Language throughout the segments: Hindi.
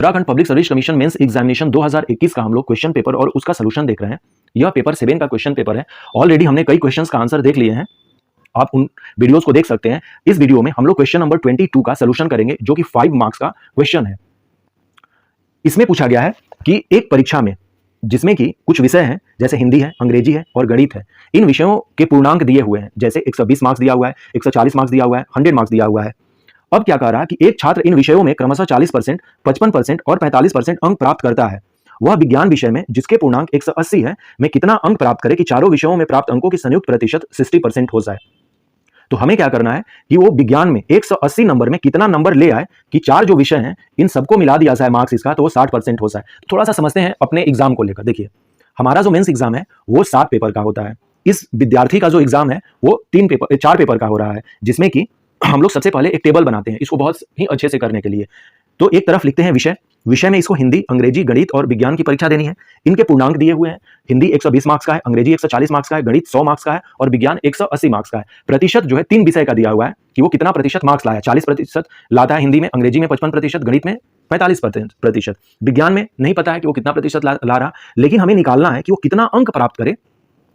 Uttarakhand public service commission mains examination 2021 का हम लोग क्वेश्चन पेपर और उसका सलूशन देख रहे हैं। यह पेपर 7 का क्वेश्चन पेपर है। ऑलरेडी हमने कई क्वेश्चंस का आंसर देख लिए हैं, आप उन वीडियोस को देख सकते हैं। इस वीडियो में हम लोग क्वेश्चन नंबर 22 का सलूशन करेंगे, जो कि 5 मार्क्स का क्वेश्चन है। इसमें पूछा गया है कि एक परीक्षा में जिसमें कि कुछ विषय हैं, जैसे हिंदी है, अंग्रेजी है और गणित है, इन विषयों के पूर्णांक दिए हुए हैं। जैसे 120 मार्क्स दिया हुआ है, 140 मार्क्स दिया हुआ है, 100 मार्क्स दिया हुआ है। अब क्या कह रहा है कि एक छात्र इन विषयों में क्रमशः 40%, 55% और 45% अंक प्राप्त करता है। वह विज्ञान विषय में, जिसके पूर्णांक 180 है, में कितना अंक प्राप्त करे कि चारों विषयों में प्राप्त अंकों की संयुक्त प्रतिशत 60% हो जाए। तो हमें क्या करना है कि वो विज्ञान में 180 नंबर में कितना नंबर ले आए कि चार जो विषय हैं इन सबको मिला दिया जाए मार्क्स इसका, तो वो 60% हो जाए। थोड़ा सा समझते हैं अपने एग्जाम को लेकर। देखिए, हमारा जो मेंस एग्जाम है वो 7 पेपर का होता है। इस विद्यार्थी का जो एग्जाम है वो 4 पेपर का हो रहा है, जिसमें कि हम लोग सबसे पहले एक टेबल बनाते हैं इसको बहुत ही अच्छे से करने के लिए। तो एक तरफ लिखते हैं विषय में इसको हिंदी, अंग्रेजी, गणित और विज्ञान की परीक्षा देनी है। इनके पूर्णांक दिए हुए हैं। हिंदी 120 मार्क्स का है, अंग्रेजी 140 मार्क्स का है, गणित 100 मार्क्स का है और विज्ञान 180 मार्क्स का है। प्रतिशत जो है 3 विषय का दिया हुआ है कि वो कितना प्रतिशत मार्क्स लाया। 40% लाता है हिंदी में, अंग्रेजी में 55%, गणित में 45%, विज्ञान में नहीं पता है कि वो कितना प्रतिशत ला रहा, लेकिन हमें निकालना है कि वो कितना अंक प्राप्त करे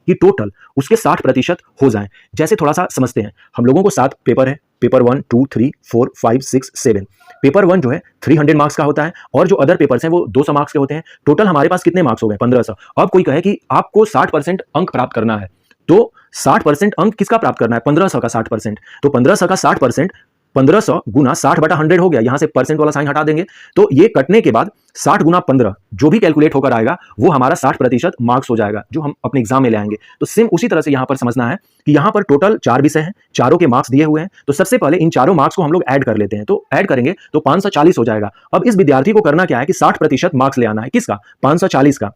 कि टोटल उसके 60% हो जाए। जैसे थोड़ा सा समझते हैं, हम लोगों को 7 पेपर है, पेपर 1, 2, 3, 4, 5, 6, 7। पेपर 1 जो है 300 मार्क्स का होता है और जो अदर पेपर्स हैं वो 200 मार्क्स के होते हैं। टोटल हमारे पास कितने मार्क्स हो गए? 1500। अब कोई कहे कि आपको 60% अंक प्राप्त करना है, तो 60% अंक किसका प्राप्त करना है? 1500 का 60%। तो 1500 का 60%, 1500 गुना 60/100 हो गया। यहां से परसेंट वाला साइन हटा देंगे, तो ये कटने के बाद 60 गुना 15 जो भी कैलकुलेट होकर आएगा वो हमारा 60% मार्क्स हो जाएगा, जो हम अपने एग्जाम में ले आएंगे। तो सेम उसी तरह से यहां पर समझना है कि यहां पर टोटल 4 विषय हैं, चारों के मार्क्स दिए हुए हैं। तो सबसे पहले इन चारों मार्क्स को हम लोग ऐड कर लेते हैं। तो ऐड करेंगे तो 540 हो जाएगा। अब इस विद्यार्थी को करना क्या है कि 60% मार्क्स ले आना है। किसका? 540 का।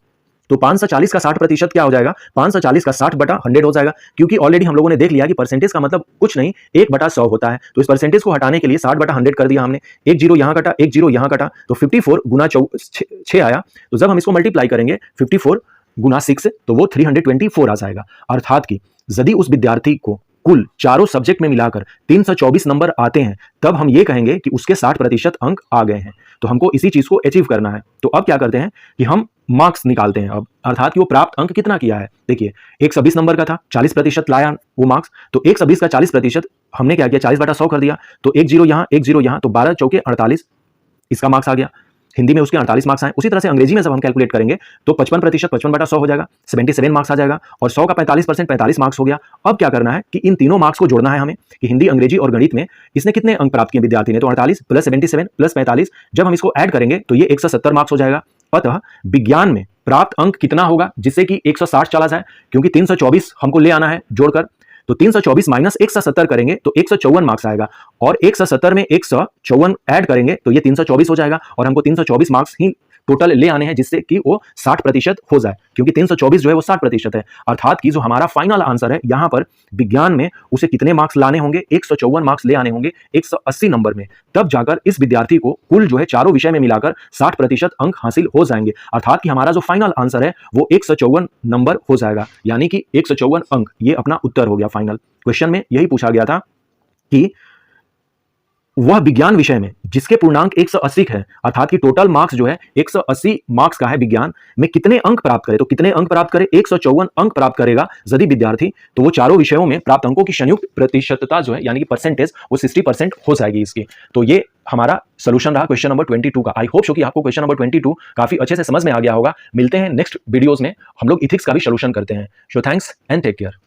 तो 540 का 60% क्या हो जाएगा? 540 का 60/100 हो जाएगा, क्योंकि ऑलरेडी हम लोगों ने देख लिया कि परसेंटेज का मतलब कुछ नहीं 1/100 होता है। तो इस परसेंटेज को हटाने के लिए 60/100 कर दिया हमने। एक जीरो यहां कटा, एक जीरो यहां कटा, तो 54 गुना 6 आया। तो जब हम इसको मल्टीप्लाई करेंगे 54 गुना 6 तो वो 324 आ जाएगा। अर्थात कि यदि उस विद्यार्थी को कुल चारों सब्जेक्ट में मिलाकर 324 नंबर आते हैं, तब हम ये कहेंगे कि उसके 60% अंक आ गए हैं। तो हमको इसी चीज को अचीव करना है। तो अब क्या करते हैं कि हम मार्क्स निकालते हैं अब, अर्थात कि वो प्राप्त अंक कितना किया है। देखिए, 120 नंबर का था, 40% लाया वो मार्क्स, तो 120 का 40% हमने क्या किया? 40/100 कर दिया। तो एक जीरो यहां, एक जीरो यहां, तो 12 चौके 48 इसका मार्क्स आ गया। हिंदी में उसके 48 मार्क्स आए। उसी तरह से अंग्रेजी में जब हम कैलकुलेट करेंगे तो 55% 55/100 हो जाएगा, 77 मार्क्स आ जाएगा और 100 का 45% 45 मार्क्स हो गया। अब क्या करना है कि इन तीनों मार्क्स को जोड़ना है हमें कि हिंदी, अंग्रेजी और गणित में इसने कितने अंक प्राप्त किए विद्यार्थी ने। तो 48 प्लस 77 प्लस 45, जब हम इसको ऐड करेंगे तो ये 170 मार्क्स हो जाएगा। अतः विज्ञान में प्राप्त अंक कितना होगा जिससे कि 160 चला जाए, क्योंकि 324 हमको ले आना है जोड़कर। तो 324 माइनस 170 करेंगे तो 154 मार्क्स आएगा और 170 में 154 ऐड करेंगे तो ये 324 हो जाएगा और हमको 324 मार्क्स ही टोटल ले आने हैं जिससे कि वो 60% हो जाए, क्योंकि 324 जो है वो 60% है। अर्थात कि जो हमारा फाइनल आंसर है यहाँ पर विज्ञान में उसे कितने मार्क्स लाने होंगे? 154 मार्क्स ले आने होंगे 180 नंबर में, तब जाकर इस विद्यार्थी को कुल जो है चारों विषय में मिलाकर 60% अंक हासिल हो जाएंगे। अर्थात कि हमारा जो फाइनल आंसर है वो 154 नंबर हो जाएगा, यानी कि 154 अंक, ये अपना उत्तर हो गया। फाइनल क्वेश्चन में यही पूछा गया था कि वह विज्ञान विषय में जिसके पूर्णांक 180 है, अर्थात कि टोटल मार्क्स जो है 180 मार्क्स का है विज्ञान में, कितने अंक प्राप्त करे। तो कितने अंक प्राप्त करे? 154 अंक प्राप्त करेगा यदि विद्यार्थी, तो वो चारों विषयों में प्राप्त अंकों की संयुक्त प्रतिशतता जो है यानी कि परसेंटेज वो 60% हो जाएगी इसकी। तो ये हमारा सोल्यूशन रहा क्वेश्चन नंबर 22 का। आई होप सो कि आपको क्वेश्चन नंबर 22 काफी अच्छे से समझ में आ गया होगा। मिलते हैं नेक्स्ट वीडियोस में, हम लोग इथिक्स का भी सोल्यूशन करते हैं। So thanks and take care.